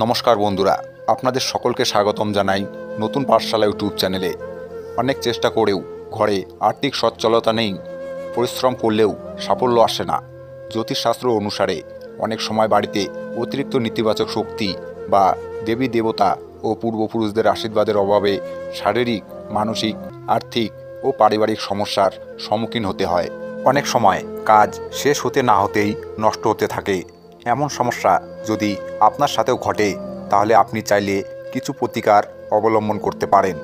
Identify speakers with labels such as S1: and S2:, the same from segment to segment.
S1: নমস্কার বন্ধুরা, আপনাদের সকলকে স্বাগতম জানাই নতুন পাঠশালা ইউটিউব চ্যানেলে। অনেক চেষ্টা করেও ঘরে আর্থিক সচ্ছলতা নেই, পরিশ্রম করলেও সাফল্য আসে না। জ্যোতিষশাস্ত্র অনুসারে অনেক সময় বাড়িতে অতিরিক্ত নেতিবাচক শক্তি বা দেবী দেবতা ও পূর্বপুরুষদের আশীর্বাদের অভাবে শারীরিক, মানসিক, আর্থিক ও পারিবারিক সমস্যার সম্মুখীন হতে হয়। অনেক সময় কাজ শেষ হতে না হতেই নষ্ট হতে থাকে। এমন সমস্যা যদি আপনার সাথেও ঘটে, তাহলে আপনি চাইলে কিছু প্রতিকার অবলম্বন করতে পারেন।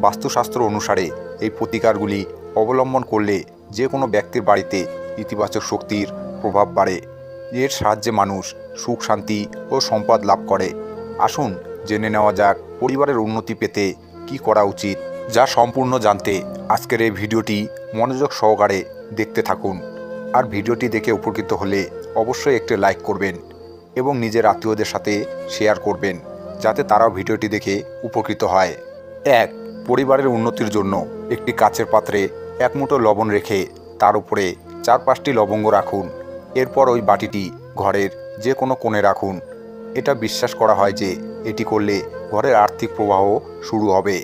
S1: বাস্তুশাস্ত্র অনুসারে এই প্রতিকারগুলি অবলম্বন করলে যে কোনো ব্যক্তির বাড়িতে ইতিবাচক শক্তির প্রভাব বাড়ে। এর সাহায্যে মানুষ সুখ, শান্তি ও সম্পদ লাভ করে। আসুন জেনে নেওয়া যাক পরিবারের উন্নতি পেতে কি করা উচিত। যা সম্পূর্ণ জানতে আজকের এই ভিডিওটি মনোযোগ সহকারে দেখতে থাকুন। আর ভিডিওটি দেখে উপকৃত হলে অবশ্যই একটি লাইক করবেন এবং নিজের আত্মীয়দের সাথে শেয়ার করবেন, যাতে তারাও ভিডিওটি দেখে উপকৃত হয়। 1. পরিবারের উন্নতির জন্য একটি কাচের পাত্রে 1 মুঠো লবণ রেখে তার উপরে 4-5টি লবঙ্গ রাখুন। এরপর ওই বাটিটি ঘরের যে কোনো কোণে রাখুন। এটা বিশ্বাস করা হয় যে এটি করলে ঘরের আর্থিক প্রবাহ শুরু হবে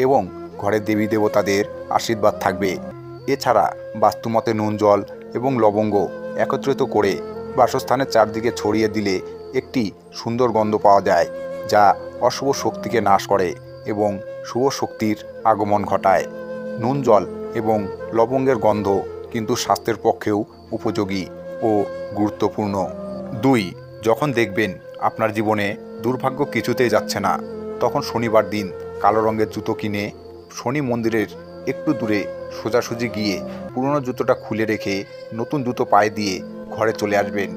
S1: এবং ঘরের দেবী দেবতাদের আশীর্বাদ থাকবে। এছাড়া বাস্তুমতে নুন, জল এবং লবঙ্গ একত্রিত করে বাসস্থানের চারদিকে ছড়িয়ে দিলে একটি সুন্দর গন্ধ পাওয়া যায়, যা অশুভ শক্তিকে নাশ করে এবং শুভ শক্তির আগমন ঘটায়। নুন, জল এবং লবঙ্গের গন্ধ কিন্তু স্বাস্থ্যের পক্ষেও উপযোগী ও গুরুত্বপূর্ণ। 2. যখন দেখবেন আপনার জীবনে দুর্ভাগ্য কিছুতেই যাচ্ছে না, তখন শনিবার দিন কালো রঙের জুতো কিনে শনি মন্দিরের একটু দূরে সোজাসুজি গিয়ে পুরনো জুতোটা খুলে রেখে নতুন জুতো পায়ে দিয়ে ঘরে চলে আসবেন।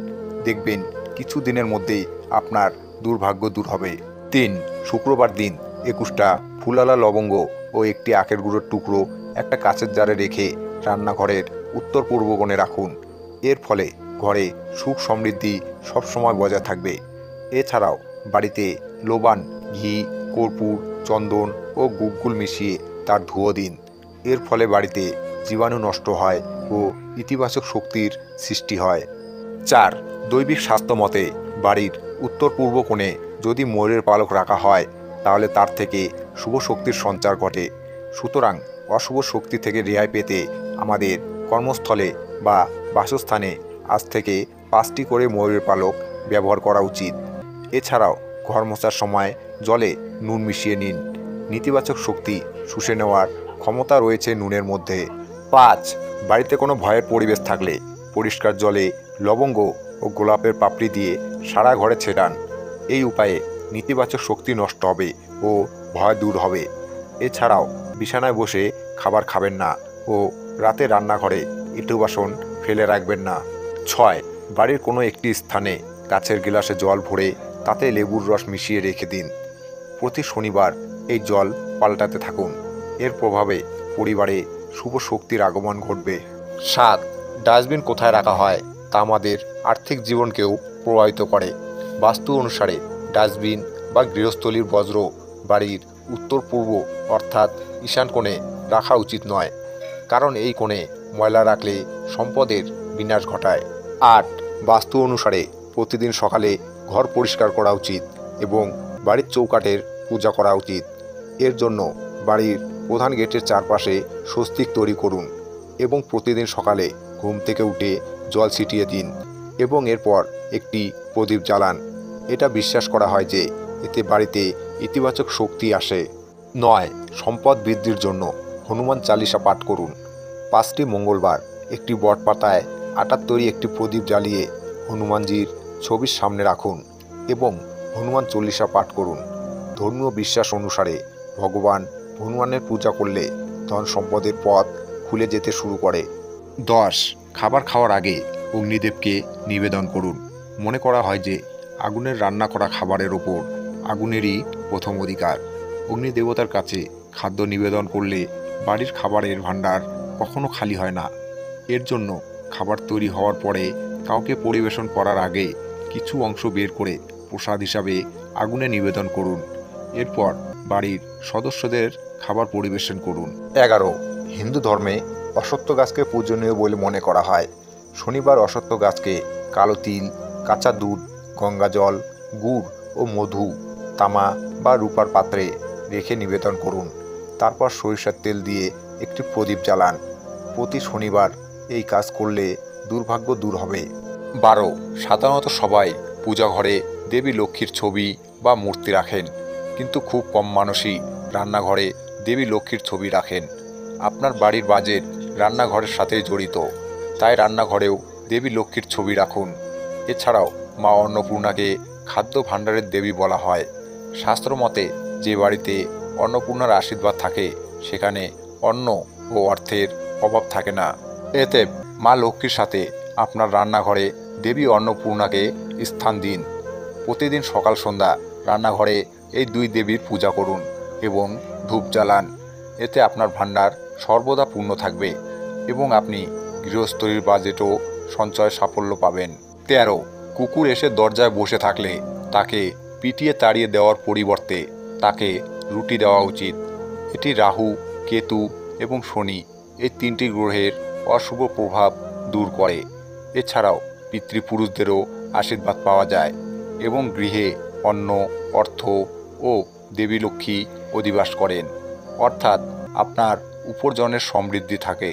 S1: দেখবেন কিছু দিনের মধ্যেই আপনার দুর্ভাগ্য দূর হবে। 3. শুক্রবার দিন 21টা ফুলালা লবঙ্গ ও একটি আখের গুঁড়োর টুকরো একটা কাচের জারে রেখে রান্নাঘরের উত্তর পূর্ব কোণে রাখুন। এর ফলে ঘরে সুখ সমৃদ্ধি সবসময় বজায় থাকবে। এছাড়াও বাড়িতে লোবান, ঘি, কর্পূর, চন্দন ও গুগ্গুল মিশিয়ে তার ধুয়ো দিন। এর ফলে বাড়িতে জীবাণু নষ্ট হয় ও ইতিবাচক শক্তির সৃষ্টি হয়। 4. দৈবিক স্বাস্থ্য মতে বাড়ির উত্তর পূর্ব কোণে যদি ময়ূরের পালক রাখা হয়, তাহলে তার থেকে শুভ শক্তির সঞ্চার ঘটে। সুতরাং অশুভ শক্তি থেকে রেহাই পেতে আমাদের কর্মস্থলে বা বাসস্থানে আজ থেকে 5টি করে ময়ূরের পালক ব্যবহার করা উচিত। এছাড়াও ঘর মোছার সময় জলে নুন মিশিয়ে নিন। নেতিবাচক শক্তি শুষে নেওয়ার ক্ষমতা রয়েছে নুনের মধ্যে। 5. বাড়িতে কোনো ভয়ের পরিবেশ থাকলে পরিষ্কার জলে লবঙ্গ ও গোলাপের পাপড়ি দিয়ে সারা ঘরে ছেটান। এই উপায়ে নেতিবাচক শক্তি নষ্ট হবে ও ভয় দূর হবে। এছাড়াও বিছানায় বসে খাবার খাবেন না ও রাতে রান্নাঘরে ইটু বাসন ফেলে রাখবেন না। 6. বাড়ির কোনো একটি স্থানে কাচের গ্লাসে জল ভরে তাতে লেবুর রস মিশিয়ে রেখে দিন। প্রতি শনিবার এই জল পাল্টাতে থাকুন। এর প্রভাবে পরিবারে শুভ শক্তির আগমন ঘটবে। 7. ডাস্টবিন কোথায় রাখা হয় তা আমাদের আর্থিক জীবনকেও প্রভাবিত করে। বাস্তু অনুসারে ডাস্টবিন বা গৃহস্থলীর বজ্র বাড়ির উত্তর পূর্ব অর্থাৎ ঈশান কোণে রাখা উচিত নয়, কারণ এই কোণে ময়লা রাখলে সম্পদের বিনাশ ঘটায়। 8. বাস্তু অনুসারে প্রতিদিন সকালে ঘর পরিষ্কার করা উচিত এবং বাড়ির চৌকাঠের পূজা করা উচিত। এর জন্য বাড়ির প্রধান গেটের চারপাশে স্বস্তিক তৈরি করুন এবং প্রতিদিন সকালে ঘুম থেকে উঠে জল ছিটিয়ে দিন এবং এরপর একটি প্রদীপ জ্বালান। এটা বিশ্বাস করা হয় যে এতে বাড়িতে ইতিবাচক শক্তি আসে। 9. সম্পদ বৃদ্ধির জন্য হনুমান চালিসা পাঠ করুন। 5টি মঙ্গলবার একটি বটপাতায় আটার তৈরি একটি প্রদীপ জ্বালিয়ে হনুমানজির ছবির সামনে রাখুন এবং হনুমান চল্লিশা পাঠ করুন। ধর্মীয় বিশ্বাস অনুসারে ভগবান হনুমানের পূজা করলে ধন সম্পদের পথ খুলে যেতে শুরু করে। 10. খাবার খাওয়ার আগে অগ্নিদেবকে নিবেদন করুন। মনে করা হয় যে আগুনের রান্না করা খাবারের ওপর আগুনেরই প্রথম অধিকার। অগ্নিদেবতার কাছে খাদ্য নিবেদন করলে বাড়ির খাবারের ভাণ্ডার কখনো খালি হয় না। এর জন্য খাবার তৈরি হওয়ার পরে কাউকে পরিবেশন করার আগে কিছু অংশ বের করে প্রসাদ হিসাবে আগুনে নিবেদন করুন। এরপর বাড়ির সদস্যদের খাবার পরিবেশন করুন। 11. হিন্দু ধর্মে অশ্বত্থ গাছকে পূজনীয় বলে মনে করা হয়। শনিবার অশ্বত্থ গাছকে কালো তিল, কাঁচা দুধ, গঙ্গা জল, গুড় ও মধু তামা বা রূপার পাত্রে রেখে নিবেদন করুন। তারপর সরিষার তেল দিয়ে একটি প্রদীপ জ্বালান। প্রতি শনিবার এই কাজ করলে দুর্ভাগ্য দূর হবে। 12. সাধারণত সবাই পূজা ঘরে দেবী লক্ষ্মীর ছবি বা মূর্তি রাখেন, কিন্তু খুব কম মানুষই রান্নাঘরে দেবী লক্ষ্মীর ছবি রাখেন। আপনার বাড়ির বাজেট রান্নাঘরের সাথে জড়িত, তাই রান্নাঘরেও দেবী লক্ষ্মীর ছবি রাখুন। এছাড়াও মা অন্নপূর্ণাকে খাদ্য ভাণ্ডারের দেবী বলা হয়। শাস্ত্রমতে যে বাড়িতে অন্নপূর্ণার আশীর্বাদ থাকে সেখানে অন্ন ও অর্থের অভাব থাকে না। এতে মা লক্ষ্মীর সাথে আপনার রান্নাঘরে দেবী অন্নপূর্ণাকে স্থান দিন। প্রতিদিন সকাল সন্ধ্যা রান্নাঘরে এই দুই দেবীর পূজা করুন এবং ধূপ জ্বালান। এতে আপনার ভাণ্ডার সর্বদা পূর্ণ থাকবে এবং আপনি গৃহস্থলীর বাজেটও সঞ্চয় সাফল্য পাবেন। 13. কুকুর এসে দরজায় বসে থাকলে তাকে পিটিয়ে তাড়িয়ে দেওয়ার পরিবর্তে তাকে রুটি দেওয়া উচিত। এটি রাহু, কেতু এবং শনি এই তিনটি গ্রহের অশুভ প্রভাব দূর করে। এছাড়াও পিতৃপুরুষদেরও আশীর্বাদ পাওয়া যায় এবং গৃহে অন্ন, অর্থ ও দেবী লক্ষ্মী অধিবাস করেন, অর্থাৎ আপনার উপার্জনের সমৃদ্ধি থাকে।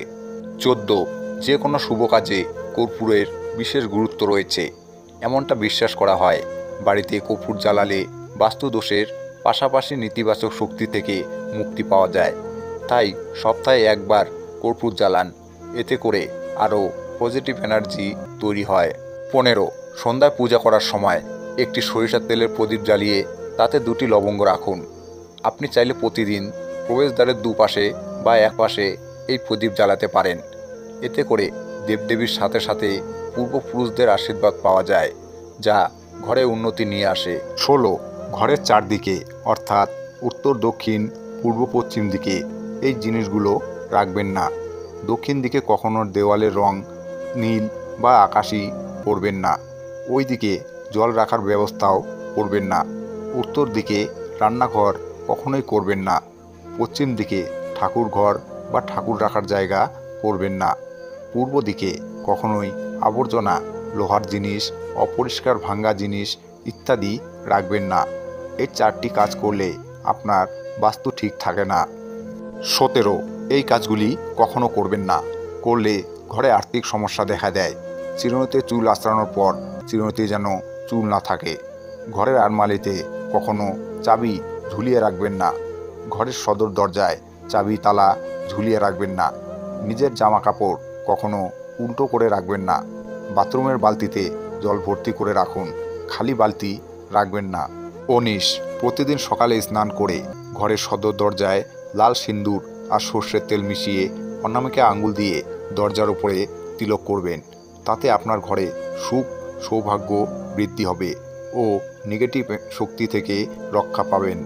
S1: 14. যে কোনো শুভ কাজে কর্পূরের বিশেষ গুরুত্ব রয়েছে, এমনটা বিশ্বাস করা হয়। বাড়িতে কর্পূর জ্বালালে বাস্তুদোষের পাশাপাশি নেতিবাচক শক্তি থেকে মুক্তি পাওয়া যায়। তাই সপ্তাহে একবার কর্পূর জ্বালান, এতে করে আরও পজিটিভ এনার্জি তৈরি হয়। 15. সন্ধ্যায় পূজা করার সময় একটি সরিষার তেলের প্রদীপ জ্বালিয়ে তাতে 2টি লবঙ্গ রাখুন। আপনি চাইলে প্রতিদিন প্রবেশদ্বারের দুপাশে বা একপাশে এই প্রদীপ জ্বালাতে পারেন। এতে করে দেবদেবীর সাথে সাথে পূর্বপুরুষদের আশীর্বাদ পাওয়া যায়, যা ঘরে উন্নতি নিয়ে আসে। 16. ঘরের চারদিকে অর্থাৎ উত্তর, দক্ষিণ, পূর্ব, পশ্চিম দিকে এই জিনিসগুলো রাখবেন না। দক্ষিণ দিকে কখনো দেওয়ালের রং নীল বা আকাশি করবেন না। ওই দিকে জল রাখার ব্যবস্থাও করবেন না। উত্তর দিকে রান্নাঘর কখনোই করবেন না। পশ্চিম দিকে ঠাকুর ঘর বা ঠাকুর রাখার জায়গা করবেন না। পূর্ব দিকে কখনোই আবর্জনা, লোহার জিনিস, অপরিষ্কার ভাঙ্গা জিনিস ইত্যাদি রাখবেন না। এই 4টি কাজ করলে আপনার বাস্তু ঠিক থাকে না। 17. এই কাজগুলি কখনো করবেন না। করলে ঘরে আর্থিক সমস্যা দেখা দেয়। চিরুনিতে চুল আঁচড়ানোর পর চিরুনিতে যেন চুল না থাকে। ঘরের আলমারিতে কখনো চাবি ঝুলিয়ে রাখবেন না। ঘরের সদর দরজায় চাবি তালা ঝুলিয়ে রাখবেন না। নিজের জামা কাপড় কখনো উল্টো করে রাখবেন না। বাথরুমের বালতিতে জল ভর্তি করে রাখুন, খালি বালতি রাখবেন না। 19. প্রতিদিন সকালে স্নান করে ঘরের সদর দরজায় লাল সিন্দুর আর সর্ষের তেল মিশিয়ে অনামিকা আঙ্গুল দিয়ে দরজার উপরে তিলক করবেন। তাতে আপনার ঘরে সুখ, সৌভাগ্য বৃদ্ধি হবে ও নেগেটিভ শক্তি থেকে রক্ষা পাবেন।